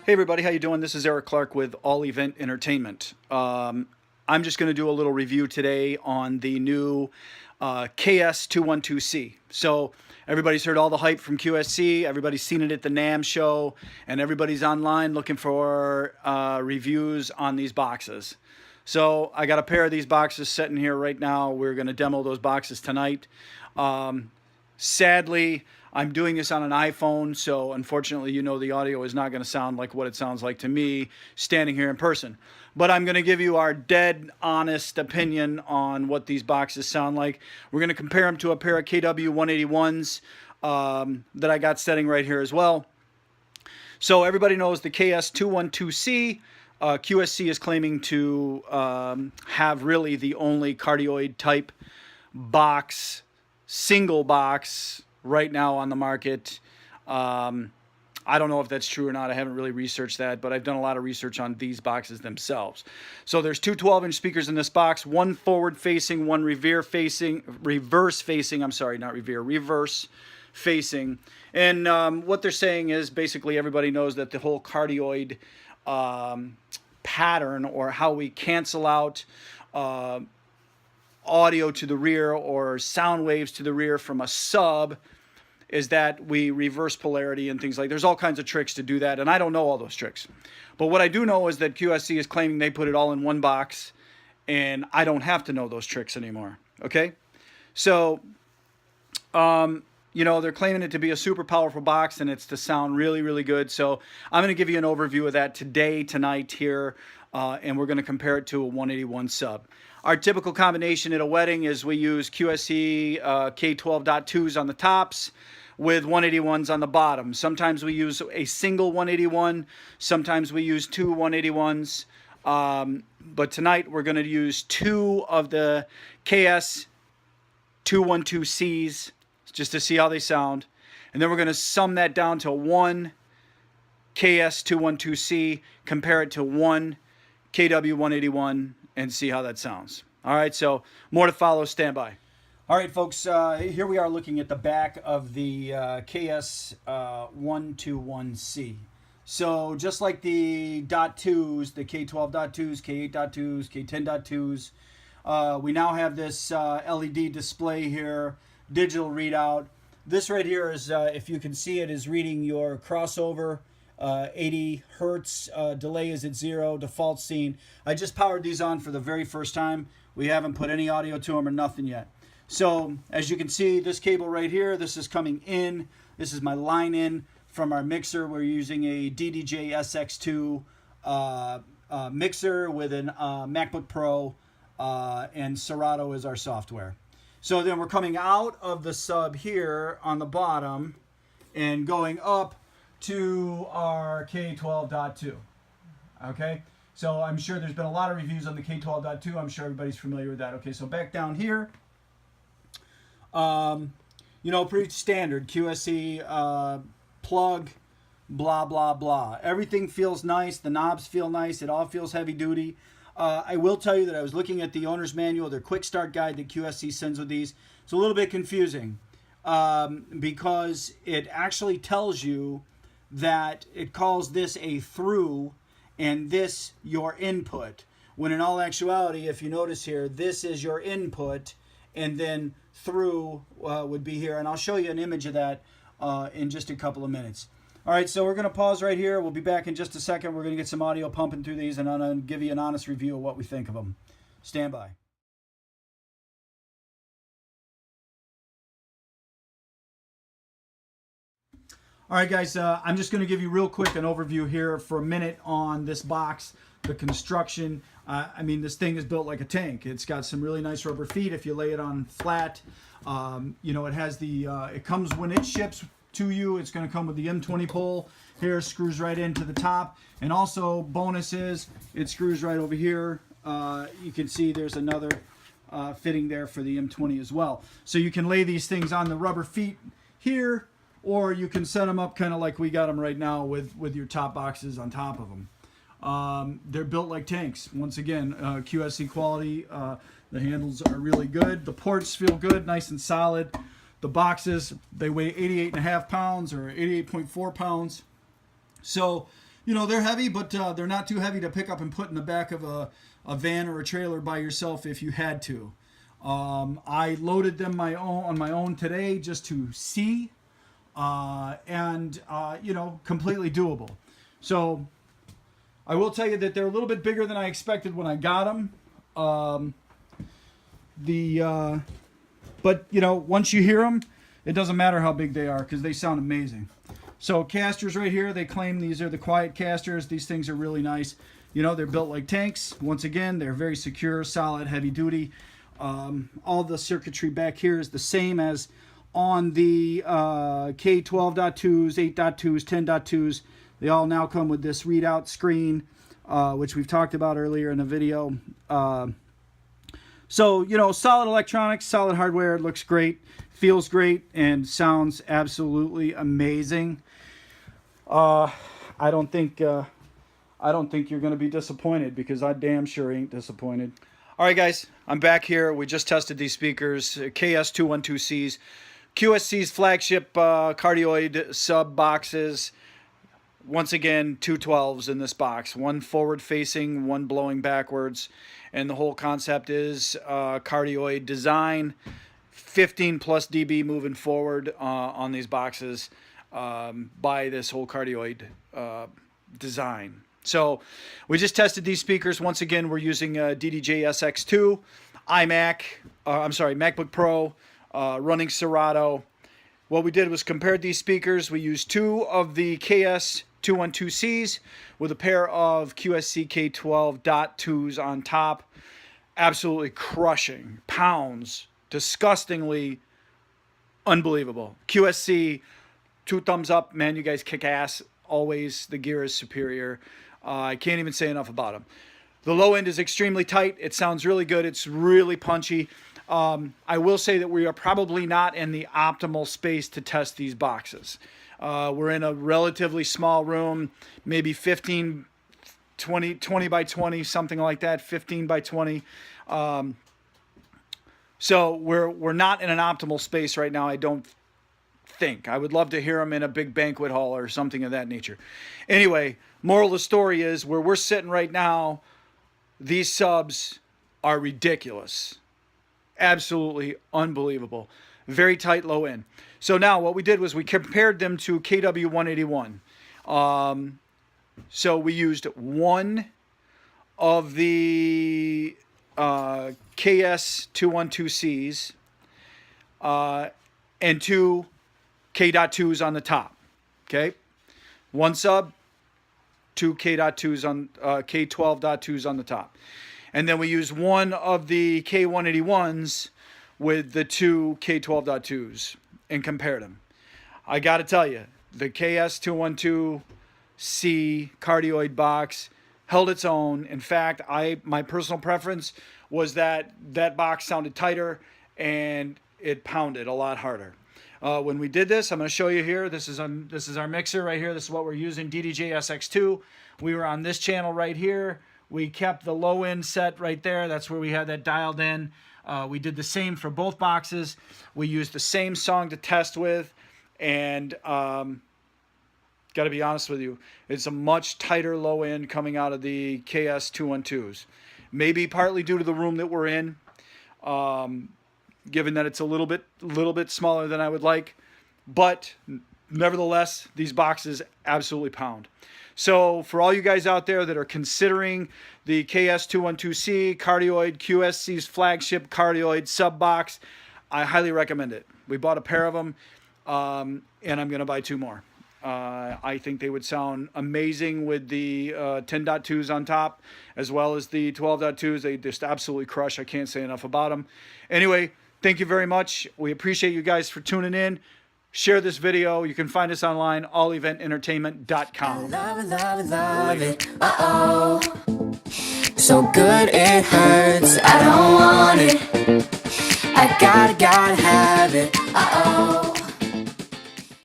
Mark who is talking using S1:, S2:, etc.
S1: Hey everybody, how you doing? This is Eric Clark with All Event Entertainment. I'm just going to do a little review today on the new KS212C. So everybody's heard all the hype from QSC, everybody's seen it at the NAMM show, and everybody's online looking for reviews on these boxes. So I got a pair of these boxes sitting here right now. We're going to demo those boxes tonight. Sadly, I'm doing this on an iPhone, so unfortunately, you know, the audio is not going to sound like what it sounds like to me standing here in person. But I'm going to give you our dead honest opinion on what these boxes sound like. We're going to compare them to a pair of KW181s that I got sitting right here as well. So everybody knows the KS212C. QSC is claiming to have really the only cardioid type box, single box, right now on the market. I don't know if that's true or not. I haven't really researched that, but I've done a lot of research on these boxes themselves. So there's two 12-inch speakers in this box, one forward facing, one reverse facing. I'm sorry, not reverse facing. And what they're saying is basically everybody knows that the whole cardioid pattern, or how we cancel out audio to the rear or sound waves to the rear from a sub, is that we reverse polarity and things like. There's all kinds of tricks to do that, and I don't know all those tricks. But what I do know is that QSC is claiming they put it all in one box, and I don't have to know those tricks anymore. Okay, so you know, they're claiming it to be a super powerful box, and it's to sound really, really good. So I'm going to give you an overview of that tonight here, and we're going to compare it to a 181 sub. Our typical combination at a wedding is we use QSC K12.2s on the tops with 181s on the bottom. Sometimes we use a single 181. Sometimes we use two 181s. But tonight we're going to use two of the KS212Cs just to see how they sound. And then we're going to sum that down to one KS212C, compare it to one KW181, and see how that sounds. All right, so more to follow. Stand by. All right, folks, here we are looking at the back of the KS121C. So just like the .2s, the K12.2s, K8.2s, K10.2s, we now have this LED display here, digital readout. This right here is, if you can see it, is reading your crossover. 80 hertz, delay is at 0, default scene. I just powered these on for the very first time. We haven't put any audio to them or nothing yet. So as you can see, this cable right here, this is coming in. This is my line in from our mixer. We're using a DDJ SX2 mixer with an MacBook Pro, and Serato is our software. So then we're coming out of the sub here on the bottom and going up to our K12.2. Okay, so I'm sure there's been a lot of reviews on the K12.2. I'm sure everybody's familiar with that. Okay, so back down here, you know, pretty standard QSC plug, blah, blah, blah. Everything feels nice. The knobs feel nice. It all feels heavy duty. I will tell you that I was looking at the owner's manual, their quick start guide that QSC sends with these. It's a little bit confusing because it actually tells you that it calls this a through and this your input, when in all actuality, if you notice here, this is your input and then through would be here, and I'll show you an image of that in just a couple of minutes. All right, so we're going to pause right here. We'll be back in just a second. We're going to get some audio pumping through these, and I'm going to give you an honest review of what we think of them. Stand by. All right, guys, I'm just going to give you real quick an overview here for a minute on this box, the construction. I mean, this thing is built like a tank. It's got some really nice rubber feet if you lay it on flat. You know, it has the, it comes when it ships to you. It's going to come with the M20 pole here, screws right into the top. And also, bonus is, it screws right over here. You can see there's another fitting there for the M20 as well. So you can lay these things on the rubber feet here, or you can set them up kind of like we got them right now with your top boxes on top of them. They're built like tanks. Once again, QSC quality. The handles are really good. The ports feel good, nice and solid. The boxes, they weigh 88.5 pounds or 88.4 pounds. So you know, they're heavy, but they're not too heavy to pick up and put in the back of a van or a trailer by yourself if you had to. I loaded them on my own today just to see, and you know, completely doable. So I will tell you that they're a little bit bigger than I expected when I got them. But you know, once you hear them, it doesn't matter how big they are because they sound amazing. So casters right here, they claim these are the quiet casters. These things are really nice. You know, they're built like tanks. Once again, they're very secure, solid, heavy duty. All the circuitry back here is the same as on the K12.2s, 8.2s, 10.2s. They all now come with this readout screen, which we've talked about earlier in the video. So, you know, solid electronics, solid hardware. It looks great, feels great, and sounds absolutely amazing. I don't think you're going to be disappointed, because I damn sure ain't disappointed. All right, guys, I'm back here. We just tested these speakers, KS212Cs, QSC's flagship cardioid sub boxes. Once again, two 12s in this box, one forward facing, one blowing backwards. And the whole concept is cardioid design, 15 plus dB moving forward on these boxes by this whole cardioid design. So we just tested these speakers. Once again, we're using DDJ SX2, MacBook Pro, running Serato. What we did was compared these speakers. We used two of the KS212Cs with a pair of QSC K12.2s on top. Absolutely crushing, pounds, disgustingly unbelievable. QSC, 2 thumbs up, man, you guys kick ass. Always, the gear is superior. I can't even say enough about them. The low end is extremely tight. It sounds really good. It's really punchy. I will say that we are probably not in the optimal space to test these boxes. We're in a relatively small room, maybe 20 by 20, something like that, 15 by 20. So we're not in an optimal space right now, I don't think. I would love to hear them in a big banquet hall or something of that nature. Anyway, moral of the story is, where we're sitting right now, these subs are ridiculous. Absolutely unbelievable. Very tight low end. So now what we did was we compared them to KW181. So we used one of the KS212Cs and two K.2s on the top. Okay, one sub, two K.2s on K12.2s on the top, and then we used one of the K181s with the two K12.2s and compared them. I got to tell you, the KS212C Cardioid box held its own. In fact, my personal preference was that box sounded tighter and it pounded a lot harder. When we did this, I'm going to show you here. This is our mixer right here. This is what we're using, DDJ SX2. We were on this channel right here. We kept the low end set right there. That's where we had that dialed in. We did the same for both boxes. We used the same song to test with, and got to be honest with you, it's a much tighter low end coming out of the KS212s. Maybe partly due to the room that we're in, given that it's a little bit smaller than I would like, but nevertheless, these boxes absolutely pound. So for all you guys out there that are considering the KS212C Cardioid, QSC's flagship Cardioid sub box, I highly recommend it. We bought a pair of them, and I'm going to buy 2 more. I think they would sound amazing with the 10.2s on top, as well as the 12.2s. They just absolutely crush. I can't say enough about them. Anyway, thank you very much. We appreciate you guys for tuning in. Share this video. You can find us online, allevententertainment.com.
S2: Love it. Uh-oh. So good it hurts. I don't want it. I gotta have it. Uh-oh.